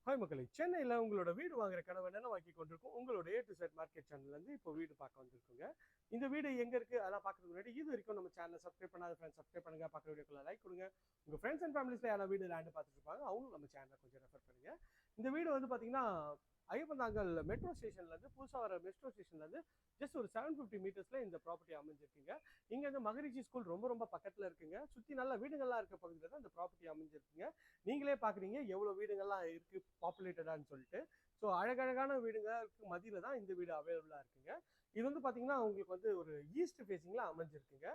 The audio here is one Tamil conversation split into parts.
ஹாய் மக்களே, சென்னையில் உங்களோட வீடு வாங்குற கனவை நினைவாக்கி கொண்டிருக்கும் உங்களோட A to Z மார்க்கெட் சேனல்லேருந்து இப்போ வீடு பார்க்க வந்திருக்குங்க. இந்த வீடு எங்கே இருக்குது அதெல்லாம் பார்க்கறதுக்கு முன்னாடி இது வரைக்கும் நம்ம சேனலை சப்ஸ்கிரைப் பண்ணாத ஃப்ரெண்ட்ஸ் சப்ஸ்கிரைப் பண்ணுங்கள். பார்க்குற வீடியோக்குள்ள லைக் கொடுங்க. உங்கள் ஃப்ரெண்ட்ஸ் அண்ட் ஃபேமிலிஸில் யாராவது வீடு லேண்டு பார்த்துட்டு இருப்பாங்க, அவங்களும் நம்ம சேனலை கொஞ்சம் ரெஃபர் பண்ணுங்கள். இந்த வீடு வந்து பார்த்தீங்கன்னா ஐயப்பந்தாங்கல் மெட்ரோ ஸ்டேஷன்லேருந்து புதுசாக வர மெட்ரோ ஸ்டேஷன்லேருந்து ஜஸ்ட் ஒரு 750 மீட்டர்ஸில் இந்த ப்ராப்பர்ட்டி அமைஞ்சிருக்குங்க. இங்கே வந்து மகரிஷி ஸ்கூல் ரொம்ப ரொம்ப பக்கத்தில் இருக்குங்க. சுற்றி நல்ல வீடுகள்லாம் இருக்க பகுதியில் தான் இந்த ப்ராப்பர்ட்டி அமைஞ்சிருக்குங்க. நீங்களே பார்க்குறீங்க எவ்வளோ வீடுகள்லாம் இருக்குது பாப்புலேட்டடான்னு சொல்லிட்டு. ஸோ அழகழகான வீடுங்களுக்கு மதியில் தான் இந்த வீடு அவைலபிளாக இருக்குங்க. இது வந்து பார்த்தீங்கன்னா உங்களுக்கு வந்து ஒரு ஈஸ்ட் ஃபேஸிங்கில் அமைஞ்சிருக்குங்க.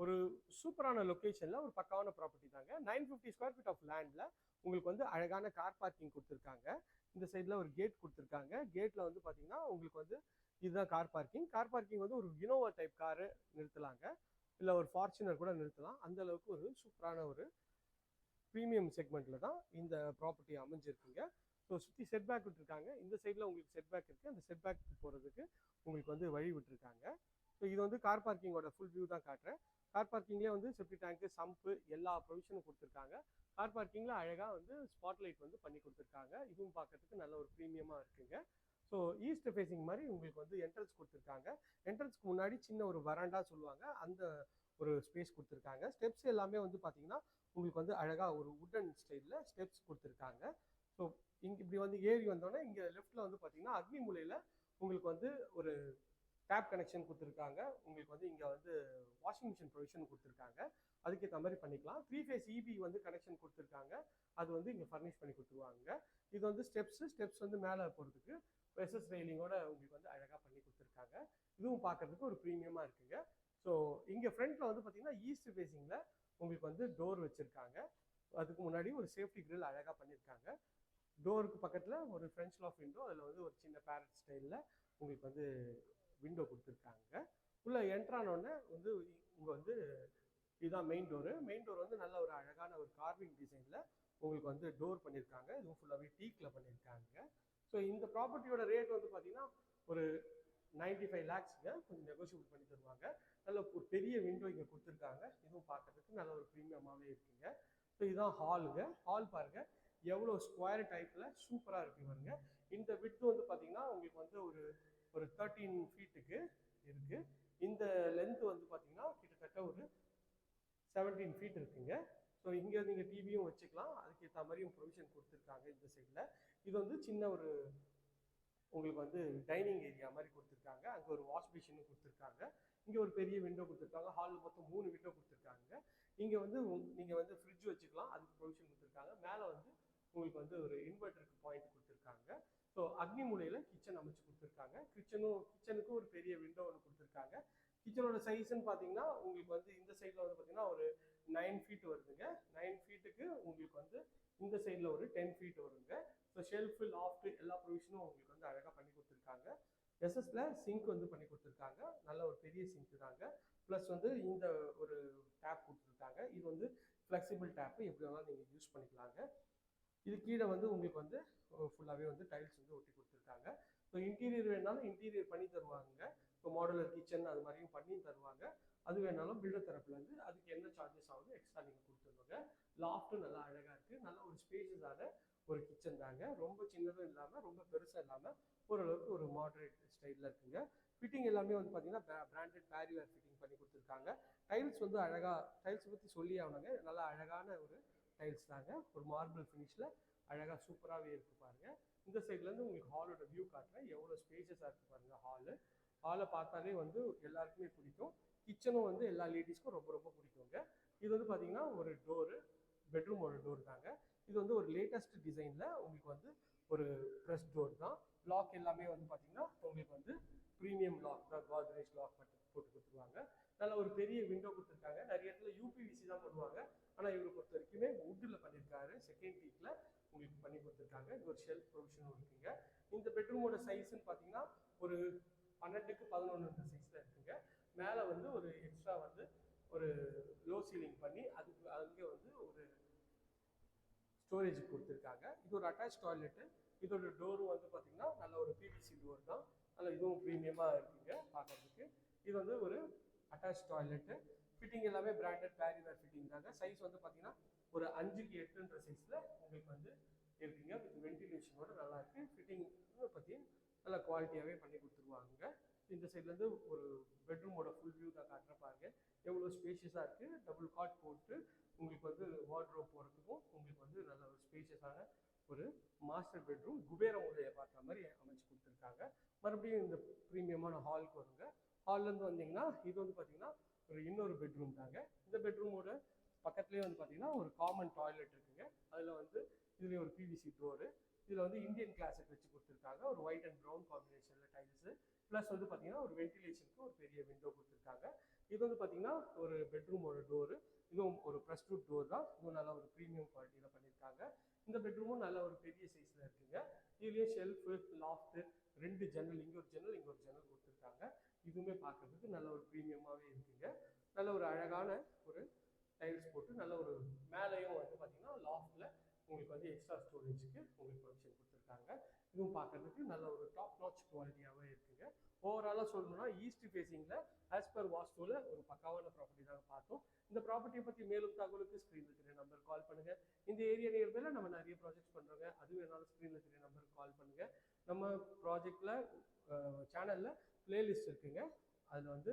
ஒரு சூப்பரான லொக்கேஷனில் ஒரு பக்காவான ப்ராப்பர்ட்டி தாங்க. 950 ஸ்கொயர் ஃபீட் ஆஃப் லேண்டில் உங்களுக்கு வந்து அழகான கார் பார்க்கிங் கொடுத்துருக்காங்க. இந்த சைடில் ஒரு கேட் கொடுத்துருக்காங்க. கேட்டில் வந்து பார்த்தீங்கன்னா உங்களுக்கு வந்து இதுதான் கார் பார்க்கிங். கார் பார்க்கிங் வந்து ஒரு இனோவா டைப் காரு நிறுத்தலாங்க, இல்லை ஒரு ஃபார்ச்சுனர் கூட நிறுத்தலாம். அந்த அளவுக்கு ஒரு சூப்பரான ஒரு ப்ரீமியம் செக்மெண்ட்டில் தான் இந்த ப்ராப்பர்ட்டி அமைஞ்சிருக்குங்க. ஸோ சுற்றி செட்பேக் விட்டுருக்காங்க. இந்த சைடில் உங்களுக்கு செட்பேக் இருக்குது. அந்த செட்பேக் போகிறதுக்கு உங்களுக்கு வந்து வழி விட்டுருக்காங்க. ஸோ இது வந்து கார் பார்க்கிங்கோட ஃபுல் வியூ தான் காட்டுறேன். கார் பார்க்கிங்லேயே வந்து செப்டி டேங்க்கு, சம்பு, எல்லா ப்ரொவிஷனும் கொடுத்துருக்காங்க. கார் பார்க்கிங்கில் அழகாக வந்து ஸ்பாட்லைட் வந்து பண்ணி கொடுத்துருக்காங்க. இதுவும் பார்க்கறதுக்கு நல்ல ஒரு ப்ரீமியமாக இருக்குங்க. ஸோ ஈஸ்ட் ஃபேஸிங் மாதிரி உங்களுக்கு வந்து என்ட்ரன்ஸ் கொடுத்துருக்காங்க. என்ட்ரன்ஸ்க்கு முன்னாடி சின்ன ஒரு வராண்டா சொல்லுவாங்க, அந்த ஒரு ஸ்பேஸ் கொடுத்துருக்காங்க. ஸ்டெப்ஸ் எல்லாமே வந்து பார்த்தீங்கன்னா உங்களுக்கு வந்து அழகாக ஒரு வுட்டன் ஸ்டைலில் ஸ்டெப்ஸ் கொடுத்துருக்காங்க. ஸோ இங்கே இப்படி வந்து ஏறி வந்தோடனே இங்கே லெஃப்ட்டில் வந்து பார்த்தீங்கன்னா அக்னி மூலையில் உங்களுக்கு வந்து ஒரு டேப் கனெக்ஷன் கொடுத்துருக்காங்க. உங்களுக்கு வந்து இங்கே வந்து வாஷிங் மிஷின் ப்ரொவிஷன் கொடுத்துருக்காங்க. அதுக்கேற்ற மாதிரி பண்ணிக்கலாம். 3 ஃபேஸ் EB வந்து கனெக்ஷன் கொடுத்துருக்காங்க. அது வந்து இங்கே ஃபர்னிஷ் பண்ணி கொடுத்துருவாங்க. இது வந்து ஸ்டெப்ஸ் வந்து மேலே போகிறதுக்கு எஸ்எஸ் ரெயிலிங்கோட உங்களுக்கு வந்து அழகாக பண்ணி கொடுத்துருக்காங்க. இதுவும் பார்க்கறதுக்கு ஒரு ப்ரீமியமாக இருக்குங்க. ஸோ இங்கே ஃப்ரண்ட்டில் வந்து பார்த்தீங்கன்னா ஈஸ்ட் ஃபேஸிங்கில் உங்களுக்கு வந்து டோர் வச்சுருக்காங்க. அதுக்கு முன்னாடி ஒரு சேஃப்டி கிரில் அழகாக பண்ணியிருக்காங்க. டோருக்கு பக்கத்தில் ஒரு ஃப்ரெஞ்ச் லாஃப் விண்டோ, அதில் வந்து ஒரு சின்ன பேரட் ஸ்டைலில் உங்களுக்கு வந்து விண்டோ கொடுத்துருக்காங்க. உள்ள என்ட்ரானோடனே வந்து இங்கே வந்து இதுதான் மெயின் டோரு. மெயின் டோர் வந்து நல்ல ஒரு அழகான ஒரு கார்விங் டிசைனில் உங்களுக்கு வந்து டோர் பண்ணியிருக்காங்க. இதுவும் ஃபுல்லாகவே டீக்கில் பண்ணியிருக்காங்க. ஸோ இந்த ப்ராப்பர்ட்டியோட ரேட் வந்து பார்த்தீங்கன்னா ஒரு 95 லேக்ஸுங்க. கொஞ்சம் நெகோஷியபிள் பண்ணி தருவாங்க. நல்ல ஒரு பெரிய விண்டோ இங்கே கொடுத்துருக்காங்க. இதுவும் பார்க்கறதுக்கு நல்ல ஒரு ப்ரீமியமாகவே இருக்குங்க. ஸோ இதுதான் ஹாலுங்க. ஹால் பாருங்க எவ்வளோ ஸ்கொயர் டைப்பில் சூப்பராக இருக்கு பாருங்க. இந்த விட்த் வந்து பார்த்தீங்கன்னா உங்களுக்கு வந்து ஒரு 13 ஃபீட்டுக்கு இருக்குது. இந்த லென்த் வந்து பார்த்தீங்கன்னா கிட்டத்தட்ட ஒரு 17 ஃபீட் இருக்குங்க. ஸோ இங்கே நீங்கள் டிவியும் வச்சுக்கலாம். அதுக்கேற்ற மாதிரியும் ப்ரொவிஷன் கொடுத்துருக்காங்க. இந்த சைடில் இது வந்து சின்ன ஒரு உங்களுக்கு வந்து டைனிங் ஏரியா மாதிரி கொடுத்துருக்காங்க. அங்கே ஒரு வாஷ் பேஷனும் கொடுத்துருக்காங்க. இங்கே ஒரு பெரிய விண்டோ கொடுத்துருக்காங்க. ஹாலில் மொத்தம் 3 விண்டோ கொடுத்துருக்காங்க. இங்கே வந்து நீங்கள் வந்து ஃப்ரிட்ஜ் வச்சுக்கலாம், அதுக்கு ப்ரொவிஷன் கொடுத்துருக்காங்க. மேலே வந்து உங்களுக்கு வந்து ஒரு இன்வெர்டருக்கு பாயிண்ட் கொடுத்துருக்காங்க. ஸோ அக்னி மூலையில் கிச்சன் அமைச்சு கொடுத்துருக்காங்க. கிச்சனுக்கும் ஒரு பெரிய விண்டோ ஒன்று கொடுத்துருக்காங்க. கிச்சனோட சைஸ்ன்னு பார்த்தீங்கன்னா உங்களுக்கு வந்து இந்த சைடில் வந்து பார்த்தீங்கன்னா ஒரு 9 ஃபீட் வருதுங்க. 9 ஃபீட்டுக்கு உங்களுக்கு வந்து இந்த சைடில் ஒரு 10 ஃபீட் வருங்க. ஸோ ஷெல்ஃபு, லாஃப்ட்டு எல்லா ப்ரொவிஷனும் உங்களுக்கு வந்து அழகாக பண்ணி கொடுத்துருக்காங்க. எஸ்எஸ்ல சிங்க் வந்து பண்ணி கொடுத்துருக்காங்க. நல்ல ஒரு பெரிய சிங்க் தாங்க. ப்ளஸ் வந்து இந்த ஒரு டேப் கொடுத்துருக்காங்க. இது வந்து ஃப்ளெக்சிபிள் டேப்பு, எப்படி வேணாலும் நீங்கள் யூஸ் பண்ணிக்கலாங்க. இது கீழே வந்து உங்களுக்கு வந்து ஃபுல்லாகவே வந்து டைல்ஸ் வந்து ஒட்டி கொடுத்துருக்காங்க. ஸோ இன்டீரியர் வேணாலும் இன்டீரியர் பண்ணி தருவாங்க. ஸோ மாடுலர் கிச்சன் அது மாதிரியும் பண்ணி தருவாங்க. அது வேணாலும் பில்டர் தரப்புலேருந்து அதுக்கு என்ன சார்ஜஸ் ஆகுது எக்ஸ்ட்ரா நீங்கள் கொடுத்துருவாங்க. லாஃப்ட்டும் நல்லா அழகாக இருக்குது. நல்ல ஒரு ஸ்பேஷஸான ஒரு கிச்சன் தாங்க. ரொம்ப சின்னதும் இல்லாமல் ரொம்ப பெருசாக இல்லாமல் ஓரளவுக்கு ஒரு மாடரேட் ஸ்டைலில் இருக்குங்க. ஃபிட்டிங் எல்லாமே வந்து பார்த்தீங்கன்னா பிராண்டட் பேரிவேர் ஃபிட்டிங் பண்ணி கொடுத்துருக்காங்க. டைல்ஸ் வந்து அழகாக, டைல்ஸ் பற்றி சொல்லி ஆகணுங்க. நல்லா அழகான ஒரு டைல்ஸ் தாங்க. ஒரு மார்பிள் ஃபினிஷில் அழகாக சூப்பராகவே இருக்குது பாருங்கள். இந்த சைட்லேருந்து உங்களுக்கு ஹாலோட வியூ காட்டுறேன். எவ்வளோ ஸ்பேஷஸாக இருக்குது பாருங்கள். ஹாலை பார்த்தாலே வந்து எல்லாருக்குமே பிடிக்கும். கிச்சனும் வந்து எல்லா லேடிஸ்க்கும் ரொம்ப ரொம்ப பிடிக்குங்க. இது வந்து பார்த்தீங்கன்னா ஒரு டோரு, பெட்ரூமோட டோர் தாங்க. இது வந்து ஒரு லேட்டஸ்ட் டிசைனில் உங்களுக்கு வந்து ஒரு ப்ரெஸ் டோர் தான். லாக் எல்லாமே வந்து பார்த்தீங்கன்னா உங்களுக்கு வந்து ப்ரீமியம் லாக் தான், கோத்ரேஜ் லாக் போட்டு கொடுத்துருவாங்க. நல்ல ஒரு பெரிய விண்டோ கொடுத்துருக்காங்க. நிறைய இடத்துல UPVC தான் பண்ணுவாங்க. ஆனால் இவரை பொறுத்த வரைக்குமே வுட்டில் பண்ணியிருக்காரு. செகண்ட் டீக்கில் உங்களுக்கு பண்ணி கொடுத்துருக்காங்க. இது ஒரு ஷெல்ஃப் ப்ரொவிஷனும் இருக்குங்க. இந்த பெட்ரூமோட சைஸ்ன்னு பார்த்தீங்கன்னா ஒரு 12க்கு 11 சைஸில் இருக்குங்க. மேலே வந்து ஒரு எக்ஸ்ட்ரா வந்து ஒரு லோ சீலிங் பண்ணி அதுக்கு அங்கே வந்து ஒரு ஸ்டோரேஜ் கொடுத்துருக்காங்க. இது ஒரு அட்டாச் டாய்லெட்டு. இதோட டோரும் வந்து பார்த்தீங்கன்னா நல்ல ஒரு PVC டோர் தான். நல்ல இதுவும் ப்ரீமியமாக இருக்குங்க பார்க்கறதுக்கு. இது வந்து ஒரு அட்டாச் டாய்லெட்டு. ஃபிட்டிங் எல்லாமே பிராண்டட் பேரிவேர் ஃபிட்டிங் தாங்க. சைஸ் வந்து பார்த்தீங்கன்னா ஒரு 5க்கு 8ன்ற சைஸில் உங்களுக்கு குவாலிட்டியாகவே பண்ணி கொடுத்துருவாங்க. இந்த சைட்லேருந்து ஒரு பெட்ரூமோட ஃபுல் வியூ தான் காட்டுற பாருங்க. எவ்வளோ ஸ்பேஷியஸாக இருக்குது. டபுள் காட் போட்டு உங்களுக்கு வந்து வார்ட்ரோப் போகிறதுக்கும் உங்களுக்கு வந்து நல்ல ஒரு ஸ்பேஷியஸான ஒரு மாஸ்டர் பெட்ரூம் குபேர மூலையை பார்க்குற மாதிரி அமைச்சு கொடுத்துருக்காங்க. மறுபடியும் இந்த ப்ரீமியமான ஹாலுக்கு வருங்க. ஹால்லேருந்து வந்தீங்கன்னா இது வந்து பார்த்தீங்கன்னா ஒரு இன்னொரு பெட்ரூம் தாங்க. இந்த பெட்ரூமோட பக்கத்துலேயே வந்து பார்த்தீங்கன்னா ஒரு காமன் டாய்லெட் இருக்குங்க. அதில் வந்து இதுலேயும் ஒரு பிவிசி டோரு. இதில் வந்து இந்தியன் கிளாஸுக்கு வச்சு கொடுத்துருக்காங்க. ஒரு ஒயிட் அண்ட் ப்ரௌன் காம்பினேஷனில் டைல்ஸு. ப்ளஸ் வந்து பார்த்தீங்கன்னா ஒரு வென்டிலேஷனுக்கு ஒரு பெரிய விண்டோ கொடுத்துருக்காங்க. இது வந்து பார்த்தீங்கன்னா ஒரு பெட்ரூமோட டோரு. இதுவும் ஒரு ப்ரெஸ் வுட் டோர் தான். இதுவும் நல்லா ஒரு ப்ரீமியம் குவாலிட்டியில் பண்ணியிருக்காங்க. இந்த பெட்ரூமும் நல்ல ஒரு பெரிய சைஸில் இருக்குங்க. இதுலேயும் ஷெல்ஃபு, லாஃப்ட்டு, 2 ஜன்னல், இங்கே ஒரு ஜன்னல் இங்கே ஒரு ஜன்னல் கொடுத்துருக்காங்க. இதுவுமே பார்க்குறதுக்கு நல்ல ஒரு ப்ரீமியமாகவே இருக்குங்க. நல்ல ஒரு அழகான ஒரு டைல்ஸ் போட்டு நல்ல ஒரு மேலேயும் வந்து பார்த்தீங்கன்னா லாஃப்ட்டில் உங்களுக்கு வந்து எக்ஸ்ட்ரா ஸ்டோரேஜுக்கு உங்களுக்கு ப்ரொவிஷன் கொடுத்துருக்காங்க. இதுவும் பார்க்குறதுக்கு நல்ல ஒரு டாப் நாச் குவாலிட்டியாகவே இருக்குங்க. ஓவராலாக சொல்லணும்னா ஈஸ்ட் ஃபேஸிங்கில் ஆஸ் பர் வாஸ்துவில் ஒரு பக்காவான ப்ராப்பர்ட்டி தாங்க பார்த்தோம். இந்த ப்ராப்பர்ட்டியை பற்றி மேலும் தகவலுக்கு ஸ்க்ரீனில் இருக்கிற நம்பர் கால் பண்ணுங்கள். இந்த ஏரியா நியர்பையில் நம்ம நிறைய ப்ராஜெக்ட்ஸ் பண்ணுறோங்க. அதுவும் என்னால் ஸ்க்ரீனில் இருக்கிற நம்பருக்கு கால் பண்ணுங்கள். நம்ம ப்ராஜெக்டில் சேனலில் பிளேலிஸ்ட் இருக்குங்க. அதில் வந்து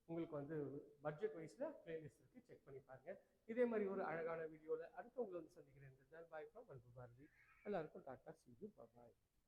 உங்களுக்கு வந்து பட்ஜெட் வைஸில் பிளேலிஸ்ட் இருக்குது, செக் பண்ணி பாருங்கள். இதே மாதிரி ஒரு அழகான வீடியோவில் அடுத்து உங்களை வந்து சந்திக்கிறேன். பாய் ஃப்ரம் அன்பு பாரதி. எல்லாருக்கும் tata, see you, bye bye.